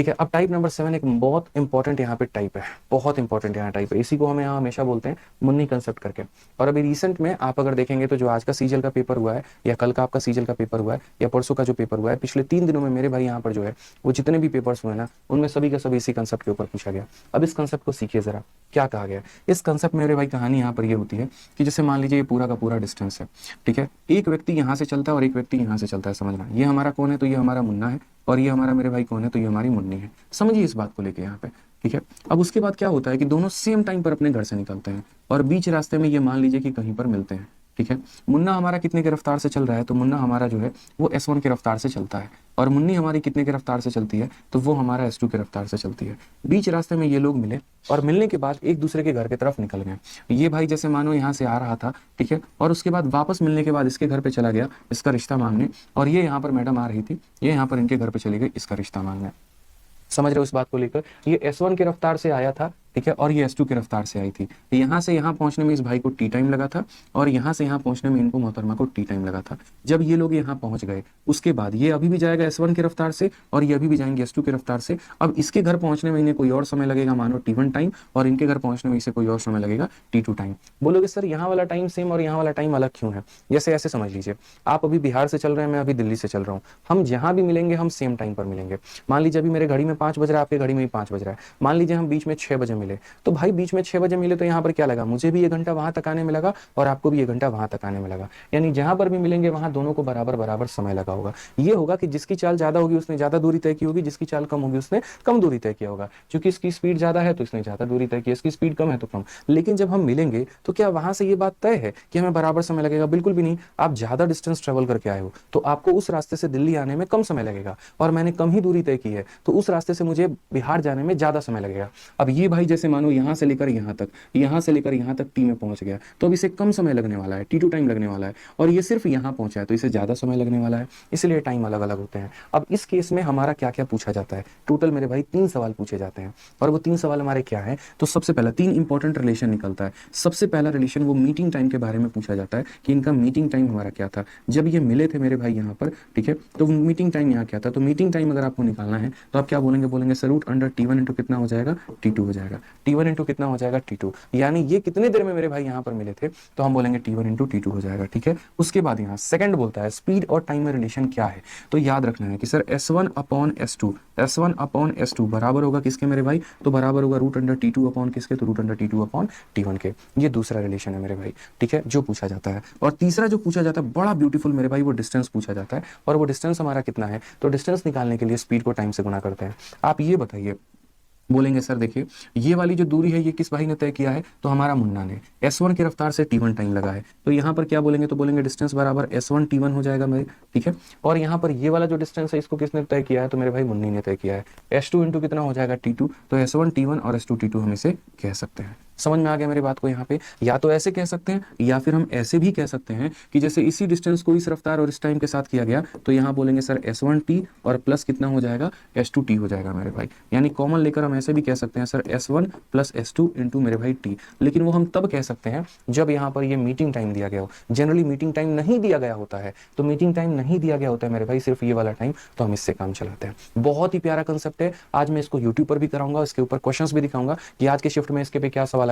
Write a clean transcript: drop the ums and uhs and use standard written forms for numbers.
ठीक है। अब टाइप नंबर 7 एक बहुत इंपॉर्टेंट यहाँ पे टाइप है, बहुत इंपॉर्टेंट यहाँ टाइप है, इसी को हमें यहाँ हमेशा बोलते हैं मुन्नी कंसेप्ट करके। और अभी रिसेंट में आप अगर देखेंगे तो जो आज का सीजल का पेपर हुआ है, या कल का आपका सीजल का पेपर हुआ है, या परसों का जो पेपर हुआ है, पिछले 3 दिनों में मेरे भाई यहाँ पर जो है वो जितने भी पेपर्स हुए ना, उनमें सभी का सभी इसी कंसेप्ट के ऊपर पूछा गया। अब इस कंसेप्ट को सीखिए जरा, क्या कहा गया इस कंसेप्ट में मेरे भाई। कहानी यहाँ पर ये होती है कि जैसे मान लीजिए ये पूरा का पूरा डिस्टेंस है, ठीक है। एक व्यक्ति यहाँ से चलता है और एक व्यक्ति यहाँ से चलता है, समझना। ये हमारा कौन है, तो ये हमारा मुन्ना है, और ये हमारा मेरे भाई कौन है, तो ये हमारी मुन्नी है। समझिए इस बात को लेके यहाँ पे, ठीक है। अब उसके बाद क्या होता है कि दोनों सेम टाइम पर अपने घर से निकलते हैं, और बीच रास्ते में ये मान लीजिए कि कहीं पर मिलते हैं, ठीक है। मुन्ना हमारा कितने की रफ्तार से चल रहा है, तो मुन्ना हमारा जो है वो S1 की रफ्तार से चलता है, और मुन्नी हमारी कितने की रफ्तार से चलती है, तो वो हमारा S2 की रफ्तार से चलती है। बीच रास्ते में ये लोग मिले, और मिलने के बाद एक दूसरे के घर की तरफ निकल गए। ये भाई जैसे मानो यहाँ से आ रहा था, ठीक है, और उसके बाद वापस मिलने के बाद इसके घर पे चला गया इसका रिश्ता मांगने, और ये यहाँ पर मैडम आ रही थी, ये यहाँ पर इनके घर पे चली गई इसका रिश्ता मांगने। समझ रहे हो इस बात को लेकर। ये S1 की रफ्तार से आया था, ठीक है, और ये S2 की रफ्तार से आई थी। यहाँ से यहाँ पहुंचने में इस भाई को टी टाइम लगा था, और यहाँ से यहाँ पहुंचने में इनको मोहतरमा को टी टाइम लगा था। जब ये लोग यहाँ पहुंच गए, उसके बाद ये अभी भी जाएगा S1 की रफ्तार से, और ये अभी भी जाएंगे S2 की रफ्तार से। अब इसके घर पहुंचने में इन्हें कोई और समय लगेगा, मानो T1 टाइम, और इनके घर पहुंचने में इसे कोई और समय लगेगा T2 टाइम। बोलोगे सर यहाँ वाला टाइम सेम और यहाँ वाला टाइम अलग क्यों है? जैसे ऐसे समझ लीजिए, आप अभी बिहार से चल रहे हैं, मैं अभी दिल्ली से चल रहा हूँ, हम जहाँ भी मिलेंगे हम सेम टाइम पर मिलेंगे। मान लीजिए अभी मेरे घड़ी में 5 बज रहा है, आपके घड़ी में भी 5 बज रहा है, मान लीजिए हम बीच में 6 बजे मिले, तो भाई बीच में 6 बजे मिले तो यहाँ पर क्या लगा, मुझे भी 1 घंटा वहां तक आने में लगा, और आपको भी 1 घंटा वहां तक आने में लगा। यानी जहां पर भी मिलेंगे वहां दोनों को बराबर बराबर समय लगा होगा। ये होगा कि जिसकी चाल ज्यादा होगी उसने ज्यादा दूरी तय की होगी, जिसकी चाल कम होगी उसने कम दूरी तय किया होगा। क्योंकि इसकी स्पीड ज्यादा है तो इसने ज्यादा दूरी तय की, इसकी स्पीड कम है तो कम। लेकिन जब हम मिलेंगे तो क्या वहां से ये बात तय है कि हमें बराबर समय लगेगा? बिल्कुल भी नहीं। आप ज्यादा डिस्टेंस ट्रेवल करके आए हो तो आपको उस रास्ते से दिल्ली आने में कम समय लगेगा, और मैंने कम ही दूरी तय की है तो उस रास्ते से मुझे बिहार जाने में ज्यादा समय लगेगा। अब ये भाई जैसे मानो यहाँ से लेकर यहाँ तक, यहाँ से लेकर यहाँ तक टी में पहुंच गया, तो अब इसे कम समय लगने वाला है, T2 टाइम लगने वाला है, और ये सिर्फ यहाँ पहुंचा है तो इसे ज्यादा समय लगने वाला है, इसलिए टाइम अलग अलग होते हैं। अब इस केस में हमारा क्या क्या पूछा जाता है, टोटल मेरे भाई 3 सवाल पूछे जाते हैं, और वो 3 सवाल हमारे क्या है, तो सबसे पहला 3 इंपॉर्टेंट रिलेशन निकलता है। सबसे पहला रिलेशन वो मीटिंग टाइम के बारे में पूछा जाता है कि इनका मीटिंग टाइम हमारा क्या था, जब ये मिले थे मेरे भाई यहाँ पर, ठीक है, तो मीटिंग टाइम यहाँ क्या था। तो मीटिंग टाइम अगर आपको निकालना है तो आप क्या बोलेंगे, बोलेंगे sir root under T1 into कितना हो जाएगा, T2 हो जाएगा। T1 इंटू कितना हो जाएगा, T2। यानी ये कितने देर में मेरे भाई यहाँ पर मिले थे, तो हम बोलेंगे T1 इंटू T2 हो जाएगा, ठीक है। उसके बाद यहाँ सेकंड बोलता है स्पीड और टाइम में रिलेशन क्या है, तो याद रखना है कि sir S1 upon S2, S1 upon S2 बराबर होगा किसके मेरे भाई, तो बराबर होगा रूट अंडर T2 अपॉन किसके, तो root under T2 upon T1 के। ये दूसरा रिलेशन है मेरे भाई, ठीक है, जो पूछा जाता है। और तीसरा जो पूछा जाता है बड़ा ब्यूटीफुल मेरे भाई, वो डिस्टेंस पूछा जाता है, और वो डिस्टेंस हमारा कितना है, तो डिस्टेंस निकालने के लिए स्पीड को टाइम से गुणा करते हैं। आप ये बताइए, बोलेंगे सर देखिए ये वाली जो दूरी है ये किस भाई ने तय किया है, तो हमारा मुन्ना ने। S1 की रफ्तार से T1 टाइम लगा है, तो यहाँ पर क्या बोलेंगे, तो बोलेंगे डिस्टेंस बराबर S1 T1 हो जाएगा मेरे, ठीक है। और यहाँ पर ये वाला जो डिस्टेंस है इसको किसने तय किया है, तो मेरे भाई मुन्नी ने तय किया है। S2 इंटू कितना हो जाएगा, T2, तो S1 T1 और S2 T2 हम इसे कह सकते हैं। समझ में आ गया मेरी बात को यहाँ पे? या तो ऐसे कह सकते हैं, या फिर हम ऐसे भी कह सकते हैं कि जैसे इसी डिस्टेंस को इस रफ्तार और इस टाइम के साथ किया गया, तो यहाँ बोलेंगे सर S1T और प्लस कितना हो जाएगा, S2T हो जाएगा मेरे भाई। यानी कॉमन लेकर हम ऐसे भी कह सकते हैं sir S1 plus S2 into मेरे भाई T। लेकिन वो हम तब कह सकते हैं जब यहाँ पर ये मीटिंग टाइम दिया गया हो। जनरली मीटिंग टाइम नहीं दिया गया होता है, तो मीटिंग टाइम नहीं दिया गया होता है मेरे भाई, सिर्फ ये वाला टाइम, तो हम इससे काम चलाते हैं। बहुत ही प्यारा कंसेप्ट है। आज मैं इसको यूट्यूब पर भी कराऊंगा, इसके ऊपर क्वेश्चंस भी दिखाऊंगा कि आज के शिफ्ट में इसके पे क्या सवाल